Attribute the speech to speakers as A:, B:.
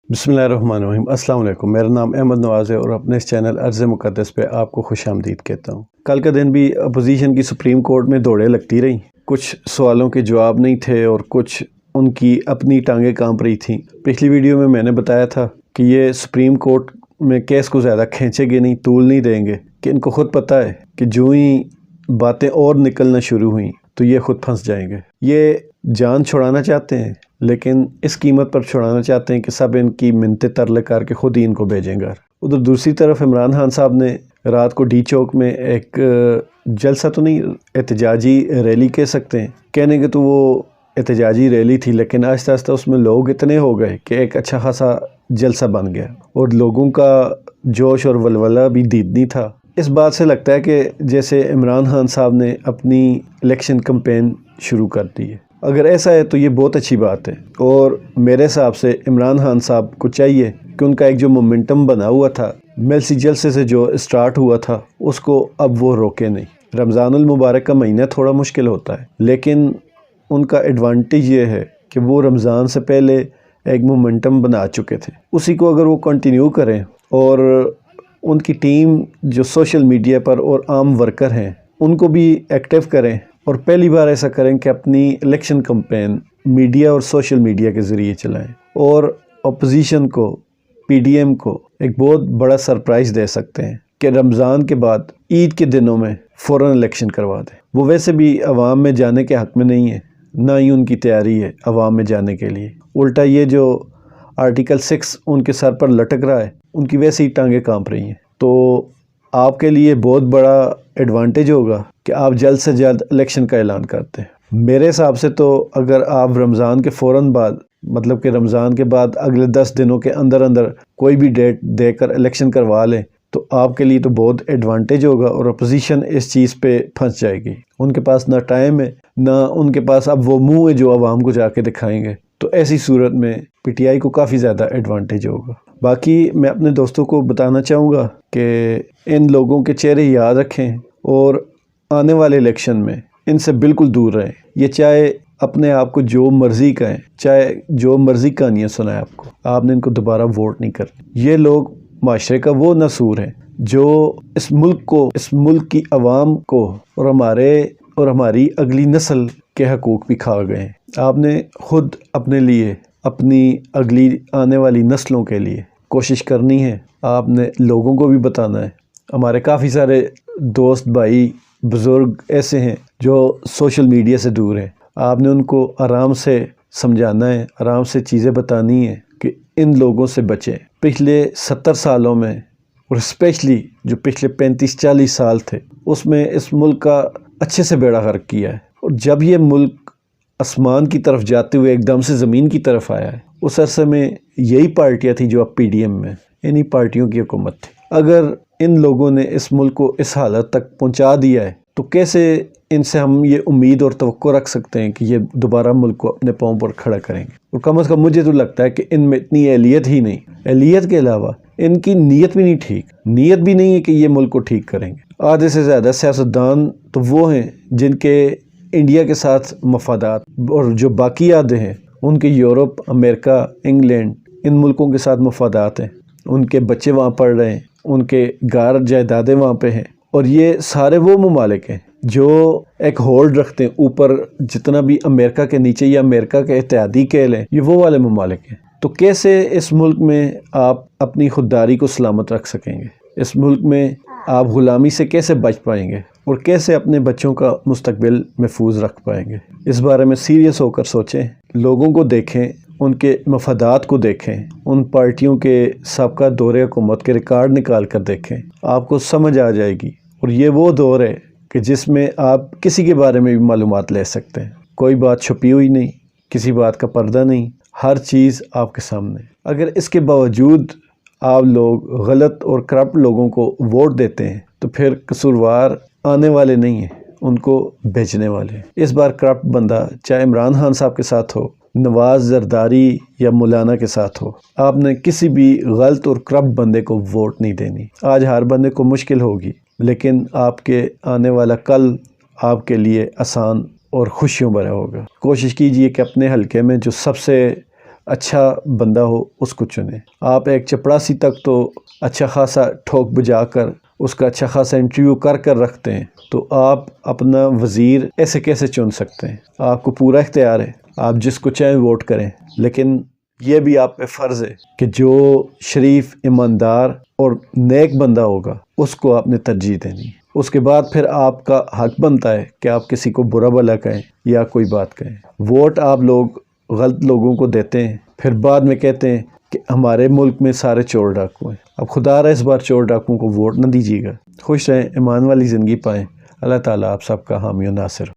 A: बिस्मिल्लाहिर्रहमानिर्रहीम। अस्सलाम वालेकुम। मेरा नाम अहमद नवाज़ है और अपने इस चैनल अर्ज़ मुक़द्दस पे आपको खुश आमदीद कहता हूँ। कल का दिन भी अपोजिशन की सुप्रीम कोर्ट में दौड़े लगती रहीं। कुछ सवालों के जवाब नहीं थे और कुछ उनकी अपनी टांगें कांप रही थीं। पिछली वीडियो में मैंने बताया था कि ये सुप्रीम कोर्ट में केस को ज़्यादा खींचेंगे नहीं, तूल नहीं देंगे, कि इनको ख़ुद पता है कि जो ही बातें और निकलना शुरू हुई तो ये ख़ुद फंस जाएंगे। ये जान छुड़ाना चाहते हैं, लेकिन इस कीमत पर छुड़ाना चाहते हैं कि सब इनकी मिन्नतें तरले करके ख़ुद ही इनको भेजें घर। उधर दूसरी तरफ इमरान खान साहब ने रात को डी चौक में एक जलसा तो नहीं, एहतजाजी रैली कह सकते हैं, कहने के तो वो एहतजाजी रैली थी, लेकिन आहिस्ता आहिस्ता उसमें लोग इतने हो गए कि एक अच्छा खासा जलसा बन गया और लोगों का जोश और वलवला भी दीदनी था। इस बात से लगता है कि जैसे इमरान खान साहब ने अपनी इलेक्शन कैंपेन शुरू कर दी है। अगर ऐसा है तो ये बहुत अच्छी बात है और मेरे हिसाब से इमरान खान साहब को चाहिए कि उनका एक जो मोमेंटम बना हुआ था मेलसी जलसे से जो स्टार्ट हुआ था उसको अब वो रोके नहीं। रमज़ानुल मुबारक का महीना थोड़ा मुश्किल होता है, लेकिन उनका एडवांटेज ये है कि वो रमज़ान से पहले एक मोमेंटम बना चुके थे। उसी को अगर वो कंटिन्यू करें और उनकी टीम जो सोशल मीडिया पर और आम वर्कर हैं उनको भी एक्टिव करें और पहली बार ऐसा करें कि अपनी इलेक्शन कैंपेन मीडिया और सोशल मीडिया के ज़रिए चलाएं और अपोजिशन को, पीडीएम को एक बहुत बड़ा सरप्राइज़ दे सकते हैं कि रमज़ान के बाद ईद के दिनों में फ़ौरन इलेक्शन करवा दें। वो वैसे भी अवाम में जाने के हक़ में नहीं है, ना ही उनकी तैयारी है अवाम में जाने के लिए। उल्टा ये जो आर्टिकल 6 उनके सर पर लटक रहा है, उनकी वैसे ही टांगें कांप रही हैं। तो आपके लिए बहुत बड़ा एडवांटेज होगा कि आप जल्द से जल्द इलेक्शन का ऐलान करते हैं। मेरे हिसाब से तो अगर आप रमज़ान के फ़ौरन बाद, मतलब कि रमज़ान के बाद अगले 10 दिनों के अंदर अंदर कोई भी डेट देकर इलेक्शन करवा लें तो आपके लिए तो बहुत एडवांटेज होगा और अपोजिशन इस चीज़ पे फंस जाएगी। उनके पास ना टाइम है, ना उनके पास अब वो मुँह है जो आवाम को जाके दिखाएंगे। तो ऐसी सूरत में पीटीआई को काफ़ी ज़्यादा एडवांटेज होगा। बाकी मैं अपने दोस्तों को बताना चाहूँगा कि इन लोगों के चेहरे याद रखें और आने वाले इलेक्शन में इनसे बिल्कुल दूर रहें। ये चाहे अपने आप को जो मर्ज़ी कहें, चाहे जो मर्ज़ी कहानियाँ सुनाएं, आपने इनको दोबारा वोट नहीं करनी। ये लोग माशरे का वो नसूर हैं जो इस मुल्क को, इस मुल्क की आवाम को और हमारी अगली नस्ल के हकूक़ भी खा गए हैं। आपने ख़ुद अपने लिए, अपनी अगली आने वाली नस्लों के लिए कोशिश करनी है। आपने लोगों को भी बताना है। हमारे काफ़ी सारे दोस्त, भाई, बुज़ुर्ग ऐसे हैं जो सोशल मीडिया से दूर हैं। आपने उनको आराम से समझाना है, आराम से चीज़ें बतानी है कि इन लोगों से बचें। पिछले 70 सालों में और स्पेशली जो पिछले 35-40 साल थे उसमें इस मुल्क का अच्छे से बेड़ा गर्क किया है और जब ये मुल्क आसमान की तरफ जाते हुए एकदम से ज़मीन की तरफ आया है, उस अरसे में यही पार्टियां थी जो अब पीडीएम में, इन्हीं पार्टियों की हुकूमत थी। अगर इन लोगों ने इस मुल्क को इस हालत तक पहुंचा दिया है तो कैसे इनसे हम ये उम्मीद और तवक्को रख सकते हैं कि ये दोबारा मुल्क को अपने पाँव पर खड़ा करेंगे। और कम से कम मुझे तो लगता है कि इनमें इतनी एहलियत ही नहीं, एहलियत के अलावा इनकी नीयत भी नहीं ठीक, नीयत भी नहीं है कि ये मुल्क को ठीक करेंगे। आधे से ज़्यादा सियासतदान तो वो हैं जिनके इंडिया के साथ मफादात, और जो बाकी आधे हैं उनके यूरोप, अमेरिका, इंग्लैंड, इन मुल्कों के साथ मफादात हैं। उनके बच्चे वहाँ पढ़ रहे हैं, उनके घर जायदादें वहाँ पे हैं और ये सारे वो ममालिक हैं जो एक होल्ड रखते हैं ऊपर, जितना भी अमेरिका के नीचे या अमेरिका के इत्तेहादी कह लें, ये वो वाले ममालिक हैं। तो कैसे इस मुल्क में आप अपनी खुददारी को सलामत रख सकेंगे? इस मुल्क में आप ग़ुलामी से कैसे बच पाएंगे और कैसे अपने बच्चों का मुस्तकबिल महफूज रख पाएंगे? इस बारे में सीरियस होकर सोचें, लोगों को देखें, उनके मफादात को देखें, उन पार्टियों के साबका दौरे हुकूमत के रिकॉर्ड निकाल कर देखें, आपको समझ आ जाएगी। और ये वो दौर है कि जिसमें आप किसी के बारे में भी मालूमात ले सकते हैं। कोई बात छुपी हुई नहीं, किसी बात का पर्दा नहीं, हर चीज़ आपके सामने। अगर इसके बावजूद आप लोग गलत और करप्ट लोगों को वोट देते हैं तो फिर कसूरवार आने वाले नहीं हैं, उनको भेजने वाले। इस बार करप्ट बंदा चाहे इमरान खान साहब के साथ हो, नवाज, जरदारी या मौलाना के साथ हो, आपने किसी भी गलत और करप्ट बंदे को वोट नहीं देनी। आज हर बंदे को मुश्किल होगी, लेकिन आपके आने वाला कल आपके लिए आसान और खुशियों भरा होगा। कोशिश कीजिए कि अपने हलके में जो सबसे اچھا بندہ ہو اس کو چنیں۔ آپ ایک چپڑاسی تک تو اچھا خاصا ٹھوک بجا کر اس کا اچھا خاصا انٹرویو کر رکھتے ہیں، تو آپ اپنا وزیر ایسے کیسے چن سکتے ہیں؟ آپ کو پورا اختیار ہے، آپ جس کو چاہیں ووٹ کریں، لیکن یہ بھی آپ پہ فرض ہے کہ جو شریف، ایماندار اور نیک بندہ ہوگا اس کو آپ نے ترجیح دینی ہے۔ اس کے بعد پھر آپ کا حق بنتا ہے کہ آپ کسی کو برا بھلا کہیں یا کوئی بات کہیں۔ ووٹ آپ لوگ غلط لوگوں کو دیتے ہیں، پھر بعد میں کہتے ہیں کہ ہمارے ملک میں سارے چور ڈاکو ہیں۔ اب خدا رہا اس بار چور ڈاکوؤں کو ووٹ نہ دیجیے گا۔ خوش رہیں، ایمان والی زندگی پائیں۔ اللہ تعالیٰ آپ سب کا حامی و ناصر ہو۔